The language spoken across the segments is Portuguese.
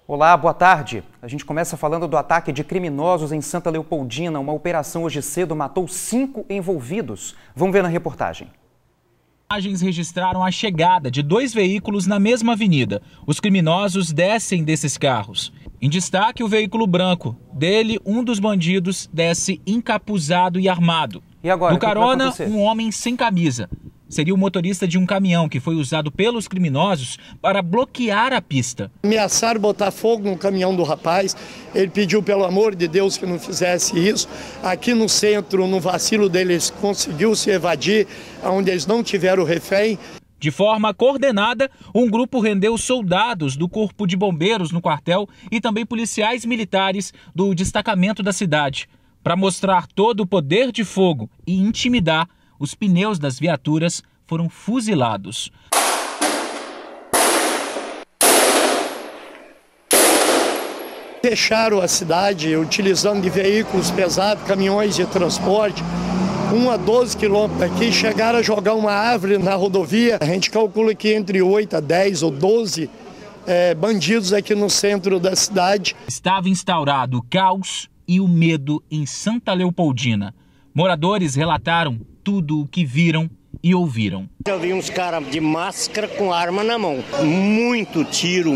Olá, boa tarde. A gente começa falando do ataque de criminosos em Santa Leopoldina. Uma operação hoje cedo matou 5 envolvidos. Vamos ver na reportagem. Imagens registraram a chegada de 2 veículos na mesma avenida. Os criminosos descem desses carros. Em destaque, o veículo branco. Dele, um dos bandidos desce encapuzado e armado. E agora, no carona, um homem sem camisa. Seria o motorista de um caminhão que foi usado pelos criminosos para bloquear a pista. Ameaçaram botar fogo no caminhão do rapaz. Ele pediu, pelo amor de Deus, que não fizesse isso. Aqui no centro, no vacilo deles, conseguiu se evadir, onde eles não tiveram refém. De forma coordenada, um grupo rendeu soldados do Corpo de Bombeiros no quartel e também policiais militares do destacamento da cidade. Para mostrar todo o poder de fogo e intimidar, os pneus das viaturas foram fuzilados. Fecharam a cidade utilizando de veículos pesados, caminhões de transporte. 1 a 12 quilômetros daqui, chegaram a jogar uma árvore na rodovia. A gente calcula que entre 8 a 10 ou 12 bandidos aqui no centro da cidade. Estava instaurado o caos e o medo em Santa Leopoldina. Moradores relataram tudo o que viram e ouviram. Eu vi uns caras de máscara com arma na mão. Muito tiro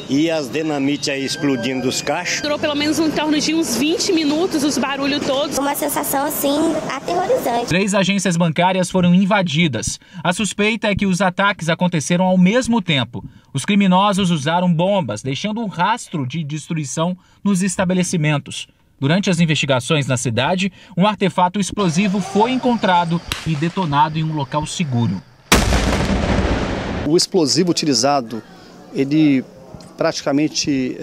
e as dinamites aí explodindo dos cachos. Durou pelo menos em torno de uns 20 minutos, os barulhos todos. Uma sensação assim aterrorizante. 3 agências bancárias foram invadidas. A suspeita é que os ataques aconteceram ao mesmo tempo. Os criminosos usaram bombas, deixando um rastro de destruição nos estabelecimentos. Durante as investigações na cidade, um artefato explosivo foi encontrado e detonado em um local seguro. O explosivo utilizado, ele praticamente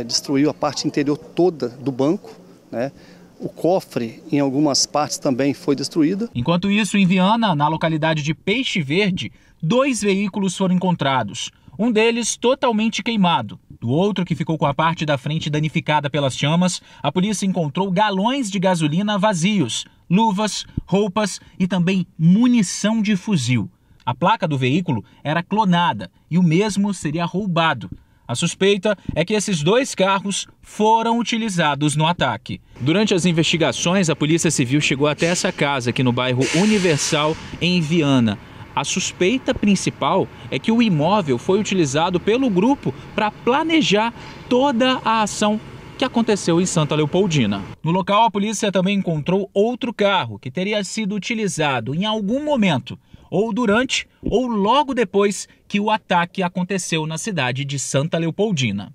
destruiu a parte interior toda do banco, né? O cofre, em algumas partes, também foi destruído. Enquanto isso, em Viana, na localidade de Peixe Verde, 2 veículos foram encontrados. Um deles totalmente queimado. Do outro, que ficou com a parte da frente danificada pelas chamas, a polícia encontrou galões de gasolina vazios, luvas, roupas e também munição de fuzil. A placa do veículo era clonada e o mesmo seria roubado. A suspeita é que esses 2 carros foram utilizados no ataque. Durante as investigações, a Polícia Civil chegou até essa casa aqui no bairro Universal, em Viana. A suspeita principal é que o imóvel foi utilizado pelo grupo para planejar toda a ação que aconteceu em Santa Leopoldina. No local, a polícia também encontrou outro carro que teria sido utilizado em algum momento, ou durante ou logo depois que o ataque aconteceu na cidade de Santa Leopoldina.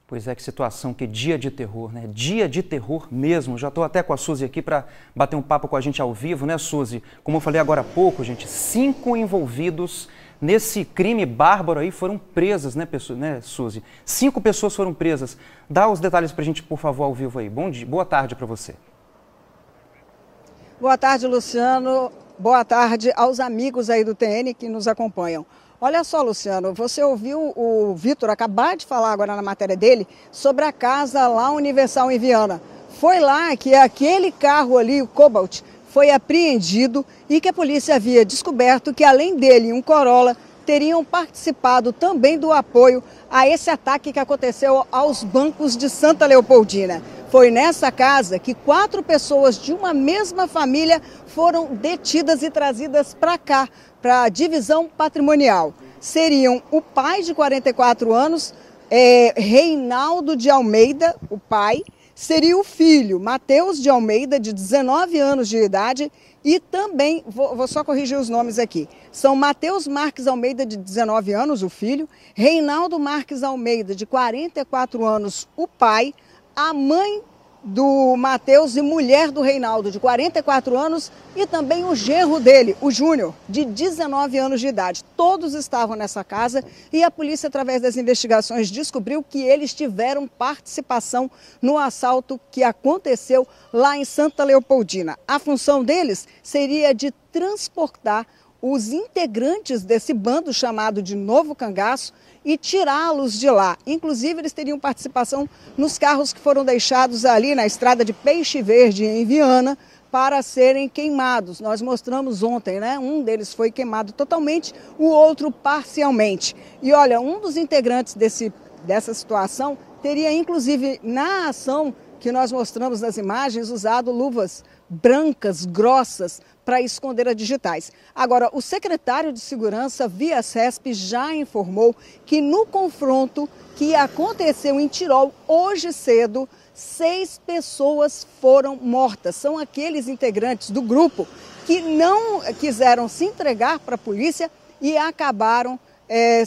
Pois é, que situação, que dia de terror, né? Dia de terror mesmo. Já estou até com a Suzy aqui para bater um papo com a gente ao vivo, né, Suzy? Como eu falei agora há pouco, gente, 5 envolvidos nesse crime bárbaro aí foram presas, né, Suzy? 5 pessoas foram presas. Dá os detalhes para a gente, por favor, ao vivo aí. Bom dia, boa tarde para você. Boa tarde, Luciano. Boa tarde aos amigos aí do TN que nos acompanham. Olha só, Luciano, você ouviu o Vitor acabar de falar agora na matéria dele sobre a casa lá Universal em Viana. Foi lá que aquele carro ali, o Cobalt, foi apreendido e que a polícia havia descoberto que além dele, um Corolla, teriam participado também do apoio a esse ataque que aconteceu aos bancos de Santa Leopoldina. Foi nessa casa que 4 pessoas de uma mesma família foram detidas e trazidas para cá, para a divisão patrimonial. Seriam o pai de 44 anos, Reinaldo de Almeida, o pai, seria o filho, Mateus de Almeida, de 19 anos de idade, e também, vou só corrigir os nomes aqui, são Mateus Marques Almeida, de 19 anos, o filho, Reinaldo Marques Almeida, de 44 anos, o pai, a mãe do Mateus e mulher do Reinaldo, de 44 anos, e também o genro dele, o Júnior, de 19 anos de idade. Todos estavam nessa casa e a polícia, através das investigações, descobriu que eles tiveram participação no assalto que aconteceu lá em Santa Leopoldina. A função deles seria de transportar os integrantes desse bando chamado de Novo Cangaço e tirá-los de lá. Inclusive, eles teriam participação nos carros que foram deixados ali na estrada de Peixe Verde, em Viana, para serem queimados. Nós mostramos ontem, né? Um deles foi queimado totalmente, o outro parcialmente. E olha, um dos integrantes dessa situação teria, inclusive, na ação que nós mostramos nas imagens, usado luvas brancas, grossas, para esconder as digitais. Agora, o secretário de Segurança, via CESP, já informou que no confronto que aconteceu em Tirol, hoje cedo, 6 pessoas foram mortas. São aqueles integrantes do grupo que não quiseram se entregar para a polícia e acabaram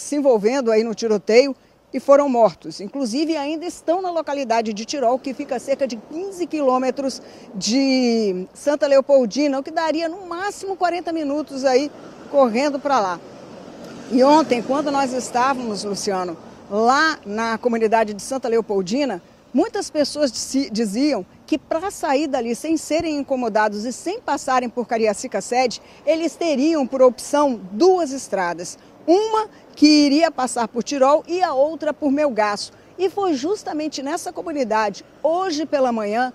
se envolvendo aí no tiroteio e foram mortos. Inclusive, ainda estão na localidade de Tirol, que fica a cerca de 15 quilômetros de Santa Leopoldina, o que daria no máximo 40 minutos aí correndo para lá. E ontem, quando nós estávamos, Luciano, lá na comunidade de Santa Leopoldina, muitas pessoas diziam que para sair dali sem serem incomodados e sem passarem por Cariacica Sede, eles teriam por opção 2 estradas. Uma que iria passar por Tirol e a outra por Melgaço. E foi justamente nessa comunidade, hoje pela manhã,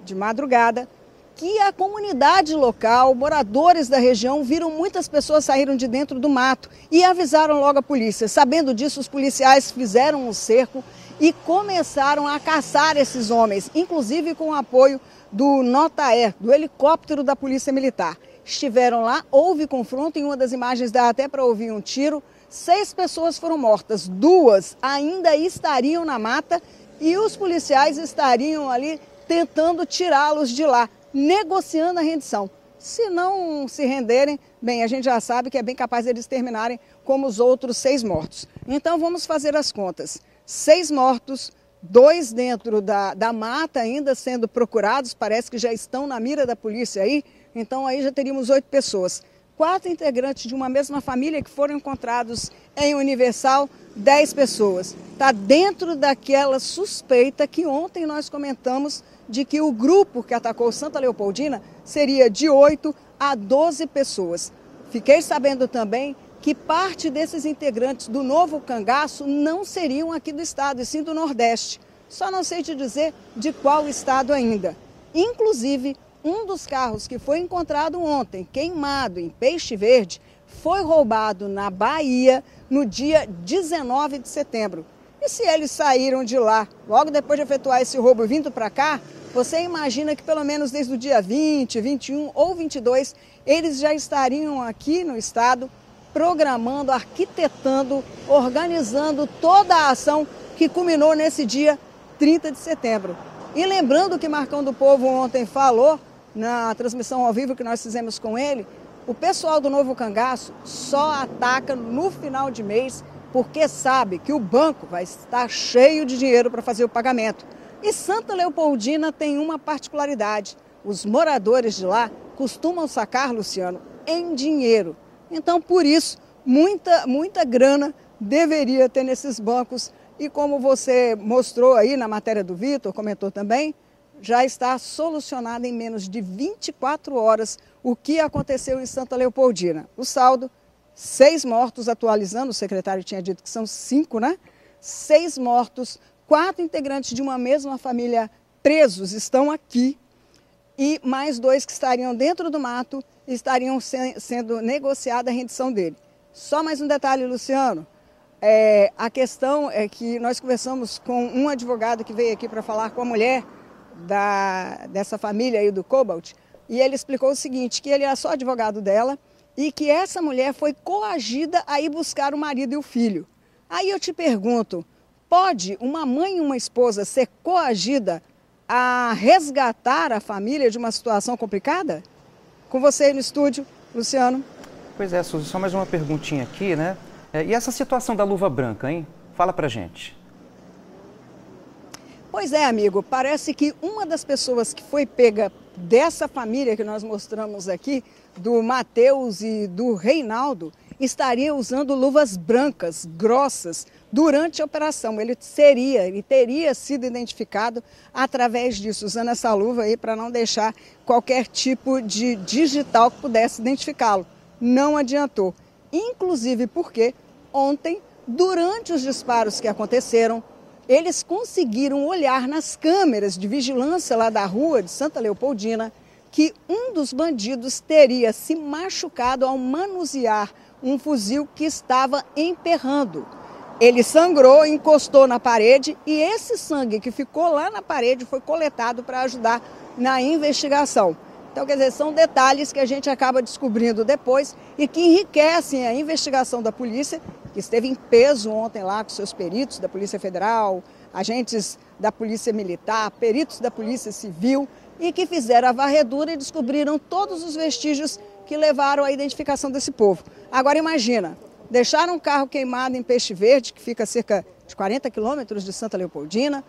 de madrugada, que a comunidade local, moradores da região, viram muitas pessoas saíram de dentro do mato e avisaram logo a polícia. Sabendo disso, os policiais fizeram um cerco e começaram a caçar esses homens, inclusive com o apoio do Notaer, do helicóptero da Polícia Militar. Estiveram lá, houve confronto, em uma das imagens dá até para ouvir um tiro. 6 pessoas foram mortas, 2 ainda estariam na mata e os policiais estariam ali tentando tirá-los de lá, negociando a rendição. Se não se renderem, bem, a gente já sabe que é bem capaz de eles terminarem como os outros 6 mortos. Então vamos fazer as contas. 6 mortos, 2 dentro da mata ainda sendo procurados, parece que já estão na mira da polícia aí, então aí já teríamos 8 pessoas. 4 integrantes de uma mesma família que foram encontrados em Universal, 10 pessoas. Está dentro daquela suspeita que ontem nós comentamos de que o grupo que atacou Santa Leopoldina seria de 8 a 12 pessoas. Fiquei sabendo também que parte desses integrantes do Novo Cangaço não seriam aqui do estado, e sim do Nordeste. Só não sei te dizer de qual estado ainda. Inclusive, um dos carros que foi encontrado ontem, queimado em Peixe Verde, foi roubado na Bahia no dia 19 de setembro. E se eles saíram de lá, logo depois de efetuar esse roubo vindo para cá, você imagina que pelo menos desde o dia 20, 21 ou 22, eles já estariam aqui no estado, programando, arquitetando, organizando toda a ação que culminou nesse dia 30 de setembro. E lembrando que Marcão do Povo ontem falou, na transmissão ao vivo que nós fizemos com ele, o pessoal do Novo Cangaço só ataca no final de mês porque sabe que o banco vai estar cheio de dinheiro para fazer o pagamento. E Santa Leopoldina tem uma particularidade. Os moradores de lá costumam sacar, Luciano, em dinheiro. Então, por isso, muita grana deveria ter nesses bancos. E como você mostrou aí na matéria do Vitor, comentou também, já está solucionado em menos de 24 horas o que aconteceu em Santa Leopoldina. O saldo, 6 mortos, atualizando, o secretário tinha dito que são 5, né? 6 mortos, 4 integrantes de uma mesma família presos estão aqui e mais 2 que estariam dentro do mato estariam sendo negociada a rendição dele. Só mais um detalhe, Luciano. A questão é que nós conversamos com um advogado que veio aqui para falar com a mulher dessa família aí do Cobalt, e ele explicou o seguinte, que ele era só advogado dela e que essa mulher foi coagida a ir buscar o marido e o filho. Aí eu te pergunto, pode uma mãe e uma esposa ser coagida a resgatar a família de uma situação complicada? Com você aí no estúdio, Luciano. Pois é, Suzy, só mais uma perguntinha aqui, né? E essa situação da luva branca, hein? Fala pra gente. Pois é, amigo, parece que uma das pessoas que foi pega dessa família que nós mostramos aqui, do Matheus e do Reinaldo, estaria usando luvas brancas, grossas, durante a operação. Ele teria sido identificado através disso, usando essa luva aí para não deixar qualquer tipo de digital que pudesse identificá-lo. Não adiantou. Inclusive porque ontem, durante os disparos que aconteceram, eles conseguiram olhar nas câmeras de vigilância lá da rua de Santa Leopoldina, que um dos bandidos teria se machucado ao manusear um fuzil que estava emperrando. Ele sangrou, encostou na parede e esse sangue que ficou lá na parede foi coletado para ajudar na investigação. Então, quer dizer, são detalhes que a gente acaba descobrindo depois e que enriquecem a investigação da polícia, que esteve em peso ontem lá com seus peritos da Polícia Federal, agentes da Polícia Militar, peritos da Polícia Civil e que fizeram a varredura e descobriram todos os vestígios que levaram à identificação desse povo. Agora imagina, deixaram um carro queimado em Peixe Verde, que fica a cerca de 40 quilômetros de Santa Leopoldina,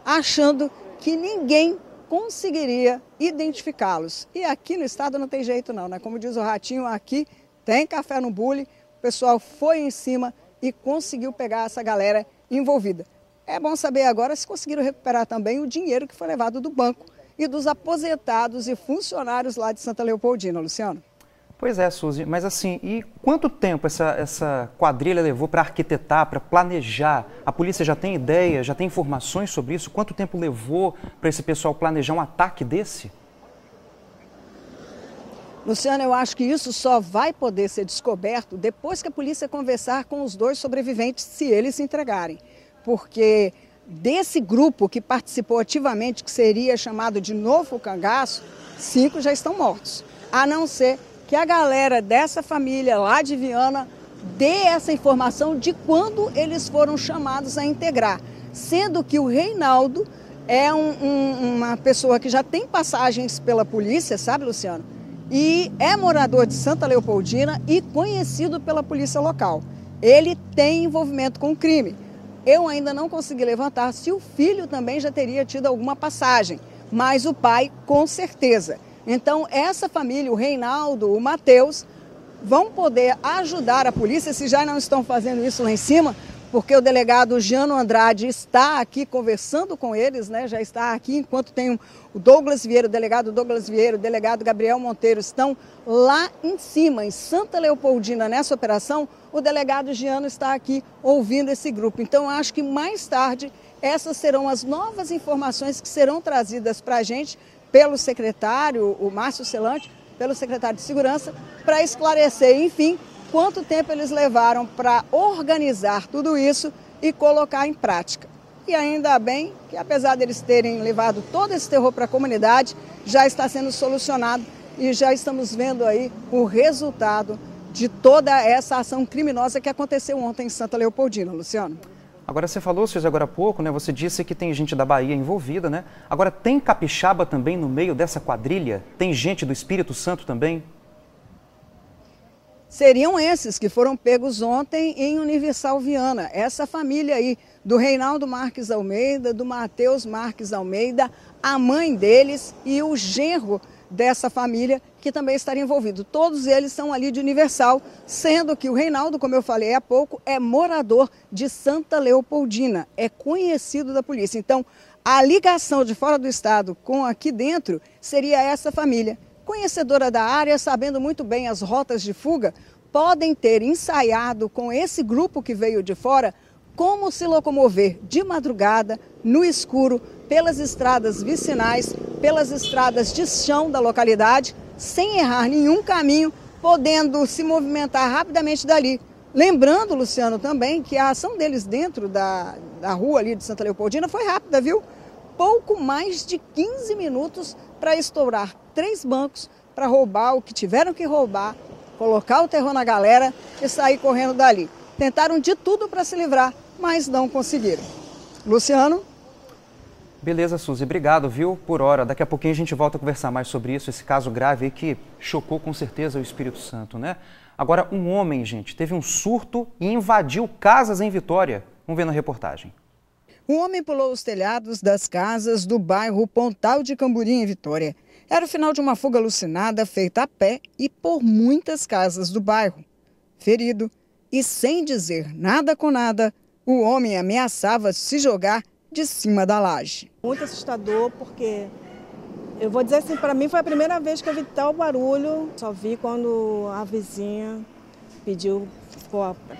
achando que ninguém conseguiria identificá-los. E aqui no estado não tem jeito não, né? Como diz o Ratinho, aqui tem café no bule, o pessoal foi em cima e conseguiu pegar essa galera envolvida. É bom saber agora se conseguiram recuperar também o dinheiro que foi levado do banco e dos aposentados e funcionários lá de Santa Leopoldina, Luciano. Pois é, Suzy, mas assim, e quanto tempo essa quadrilha levou para arquitetar, para planejar? A polícia já tem ideia, já tem informações sobre isso? Quanto tempo levou para esse pessoal planejar um ataque desse? Luciano, eu acho que isso só vai poder ser descoberto depois que a polícia conversar com os 2 sobreviventes, se eles se entregarem. Porque desse grupo que participou ativamente, que seria chamado de Novo Cangaço, 5 já estão mortos. A não ser que a galera dessa família lá de Viana dê essa informação de quando eles foram chamados a integrar. Sendo que o Reinaldo é uma pessoa que já tem passagens pela polícia, sabe, Luciano? E é morador de Santa Leopoldina e conhecido pela polícia local. Ele tem envolvimento com o crime. Eu ainda não consegui levantar se o filho também já teria tido alguma passagem, mas o pai com certeza. Então essa família, o Reinaldo, o Matheus, vão poder ajudar a polícia, se já não estão fazendo isso lá em cima, porque o delegado Giano Andrade está aqui conversando com eles, né? Já está aqui, enquanto tem o Douglas Vieira, o delegado Douglas Vieira, o delegado Gabriel Monteiro, estão lá em cima, em Santa Leopoldina, nessa operação, o delegado Giano está aqui ouvindo esse grupo. Então, acho que mais tarde, essas serão as novas informações que serão trazidas para a gente pelo secretário, o Márcio Celante, pelo secretário de Segurança, para esclarecer, enfim, quanto tempo eles levaram para organizar tudo isso e colocar em prática. E ainda bem que, apesar deles terem levado todo esse terror para a comunidade, já está sendo solucionado e já estamos vendo aí o resultado de toda essa ação criminosa que aconteceu ontem em Santa Leopoldina, Luciano. Agora, você falou, Suzy, agora há pouco, né? Você disse que tem gente da Bahia envolvida, né? Agora, tem capixaba também no meio dessa quadrilha? Tem gente do Espírito Santo também? Seriam esses que foram pegos ontem em Universal Viana. Essa família aí, do Reinaldo Marques Almeida, do Matheus Marques Almeida, a mãe deles e o genro dessa família que também estaria envolvido. Todos eles são ali de Universal, sendo que o Reinaldo, como eu falei há pouco, é morador de Santa Leopoldina, é conhecido da polícia. Então, a ligação de fora do estado com aqui dentro seria essa família. Conhecedora da área, sabendo muito bem as rotas de fuga, podem ter ensaiado com esse grupo que veio de fora como se locomover de madrugada, no escuro, pelas estradas vicinais, pelas estradas de chão da localidade, sem errar nenhum caminho, podendo se movimentar rapidamente dali. Lembrando, Luciano, também que a ação deles dentro da rua ali de Santa Leopoldina foi rápida, viu? Pouco mais de 15 minutos para estourar 3 bancos, para roubar o que tiveram que roubar, colocar o terror na galera e sair correndo dali. Tentaram de tudo para se livrar, mas não conseguiram. Luciano? Beleza, Suzy. Obrigado, viu, por hora. Daqui a pouquinho a gente volta a conversar mais sobre isso, esse caso grave aí que chocou com certeza o Espírito Santo, né? Agora, um homem, gente, teve um surto e invadiu casas em Vitória. Vamos ver na reportagem. Um homem pulou os telhados das casas do bairro Pontal de Camburi, em Vitória. Era o final de uma fuga alucinada feita a pé e por muitas casas do bairro. Ferido e sem dizer nada com nada, o homem ameaçava se jogar de cima da laje. Muito assustador, porque eu vou dizer assim, para mim foi a primeira vez que eu vi tal barulho. Só vi quando a vizinha pediu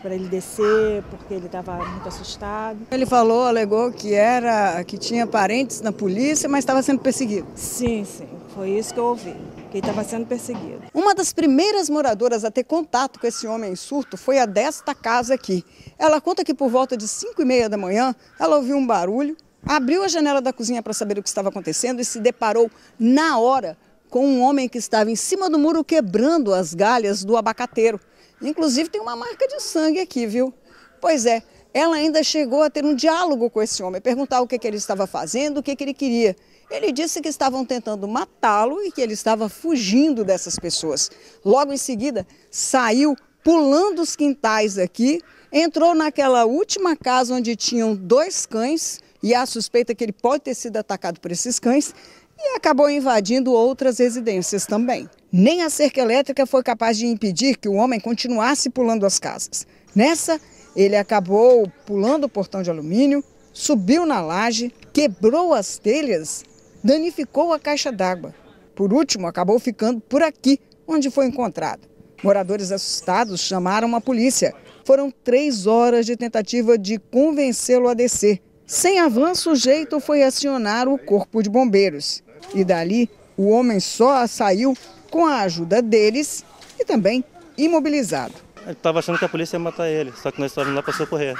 para ele descer, porque ele estava muito assustado. Ele falou, alegou que tinha parentes na polícia, mas estava sendo perseguido. Sim, sim. Foi isso que eu ouvi, que ele estava sendo perseguido. Uma das primeiras moradoras a ter contato com esse homem em surto foi a desta casa aqui. Ela conta que por volta de 5h30 da manhã, ela ouviu um barulho, abriu a janela da cozinha para saber o que estava acontecendo e se deparou na hora com um homem que estava em cima do muro quebrando as galhas do abacateiro. Inclusive tem uma marca de sangue aqui, viu? Pois é, ela ainda chegou a ter um diálogo com esse homem, perguntar o que ele estava fazendo, o que ele queria. Ele disse que estavam tentando matá-lo e que ele estava fugindo dessas pessoas. Logo em seguida, saiu pulando os quintais aqui, entrou naquela última casa onde tinham 2 cães, e há suspeita que ele pode ter sido atacado por esses cães, e acabou invadindo outras residências também. Nem a cerca elétrica foi capaz de impedir que o homem continuasse pulando as casas. Nessa, ele acabou pulando o portão de alumínio, subiu na laje, quebrou as telhas, danificou a caixa d'água. Por último, acabou ficando por aqui, onde foi encontrado. Moradores assustados chamaram a polícia. Foram 3 horas de tentativa de convencê-lo a descer. Sem avanço, o jeito foi acionar o corpo de bombeiros. E dali, o homem só saiu com a ajuda deles e também imobilizado. Ele estava achando que a polícia ia matar ele, só que nós estávamos lá para socorrer.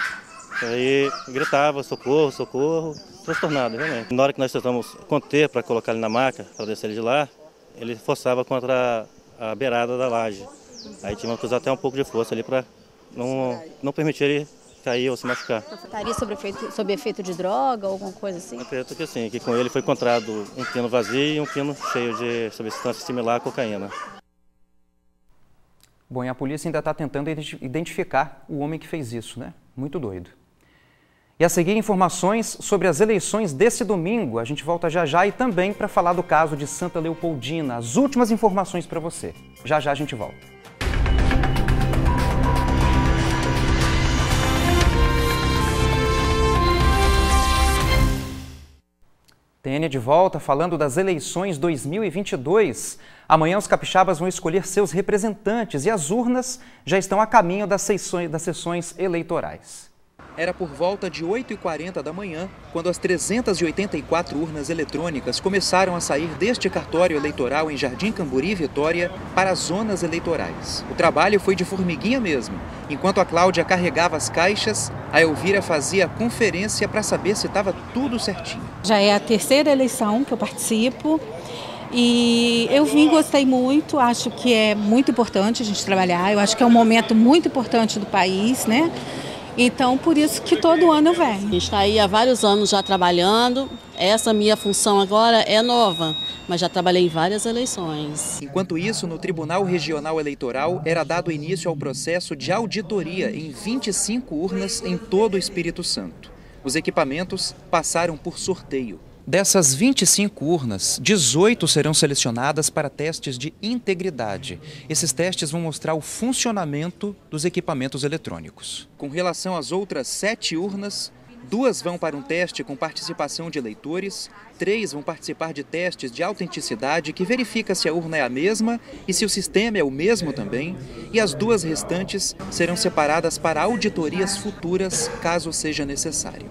Aí gritava, socorro, socorro, transtornado, realmente. Na hora que nós tentamos conter para colocar ele na maca, para descer ele de lá, ele forçava contra a beirada da laje. Aí tivemos que usar até um pouco de força ali para não permitir ele cair ou se machucar. Estaria sob efeito de droga ou alguma coisa assim? Eu acredito que sim, que com ele foi encontrado um pino vazio e um pino cheio de substância similar à cocaína. Bom, e a polícia ainda está tentando identificar o homem que fez isso, né? Muito doido. E a seguir, informações sobre as eleições desse domingo. A gente volta já já e também para falar do caso de Santa Leopoldina. As últimas informações para você. Já já a gente volta. TN de volta falando das eleições 2022. Amanhã os capixabas vão escolher seus representantes e as urnas já estão a caminho das sessões eleitorais. Era por volta de 8h40 da manhã, quando as 384 urnas eletrônicas começaram a sair deste cartório eleitoral em Jardim Camburi, Vitória, para as zonas eleitorais. O trabalho foi de formiguinha mesmo. Enquanto a Cláudia carregava as caixas, a Elvira fazia a conferência para saber se estava tudo certinho. Já é a 3ª eleição que eu participo e eu gostei muito, acho que é muito importante a gente trabalhar, eu acho que é um momento muito importante do país, né? Então, por isso que todo ano eu venho. A gente está aí há vários anos já trabalhando. Essa minha função agora é nova, mas já trabalhei em várias eleições. Enquanto isso, no Tribunal Regional Eleitoral, era dado início ao processo de auditoria em 25 urnas em todo o Espírito Santo. Os equipamentos passaram por sorteio. Dessas 25 urnas, 18 serão selecionadas para testes de integridade. Esses testes vão mostrar o funcionamento dos equipamentos eletrônicos. Com relação às outras 7 urnas, 2 vão para um teste com participação de eleitores, 3 vão participar de testes de autenticidade que verifica se a urna é a mesma e se o sistema é o mesmo também, e as 2 restantes serão separadas para auditorias futuras, caso seja necessário.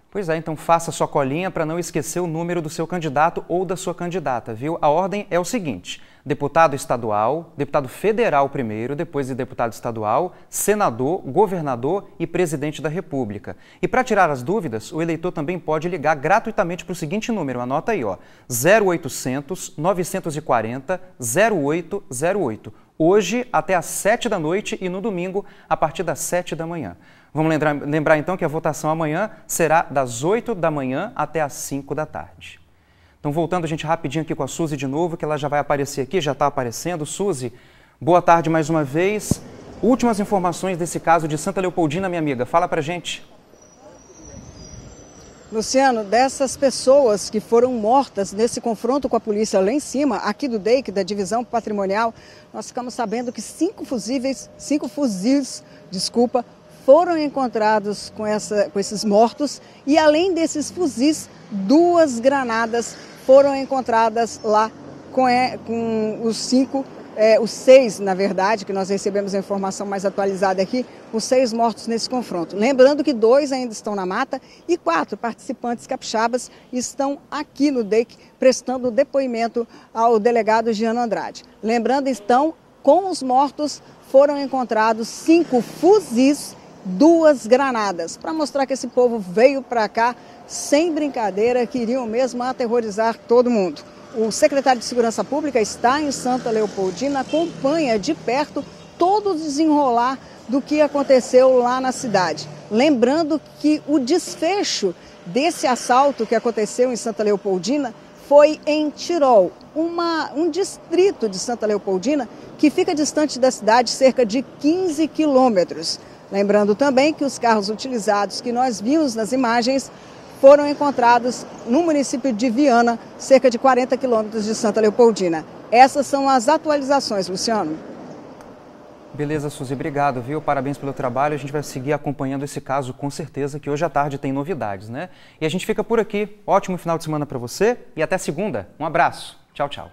Pois é, então faça sua colinha para não esquecer o número do seu candidato ou da sua candidata, viu? A ordem é o seguinte: deputado estadual, deputado federal primeiro, depois de deputado estadual, senador, governador e presidente da República. E para tirar as dúvidas, o eleitor também pode ligar gratuitamente para o seguinte número, anota aí, ó, 0800 940 0808. Hoje até às 7 da noite e no domingo a partir das 7 da manhã. Vamos lembrar então que a votação amanhã será das 8 da manhã até às 5 da tarde. Então voltando, gente, rapidinho aqui com a Suzy de novo, que ela já vai aparecer aqui, já está aparecendo. Suzy, boa tarde mais uma vez. Últimas informações desse caso de Santa Leopoldina, minha amiga, fala pra gente. Luciano, dessas pessoas que foram mortas nesse confronto com a polícia lá em cima, aqui do DEIC, da Divisão Patrimonial, nós ficamos sabendo que 5 fuzis, foram encontrados com esses mortos e além desses fuzis, 2 granadas foram encontradas lá com os 5 os 6, na verdade, que nós recebemos a informação mais atualizada aqui, os 6 mortos nesse confronto. Lembrando que 2 ainda estão na mata e 4 participantes capixabas estão aqui no DEIC prestando depoimento ao delegado Giano Andrade. Lembrando, então, com os mortos foram encontrados 5 fuzis, 2 granadas, para mostrar que esse povo veio para cá sem brincadeira, queriam mesmo aterrorizar todo mundo. O secretário de Segurança Pública está em Santa Leopoldina, acompanha de perto todo o desenrolar do que aconteceu lá na cidade. Lembrando que o desfecho desse assalto que aconteceu em Santa Leopoldina foi em Tirol, um distrito de Santa Leopoldina que fica distante da cidade cerca de 15 quilômetros. Lembrando também que os carros utilizados que nós vimos nas imagens foram encontrados no município de Viana, cerca de 40 quilômetros de Santa Leopoldina. Essas são as atualizações, Luciano. Beleza, Suzy, obrigado, viu? Parabéns pelo trabalho. A gente vai seguir acompanhando esse caso com certeza, que hoje à tarde tem novidades, né? E a gente fica por aqui. Ótimo final de semana para você e até segunda. Um abraço. Tchau, tchau.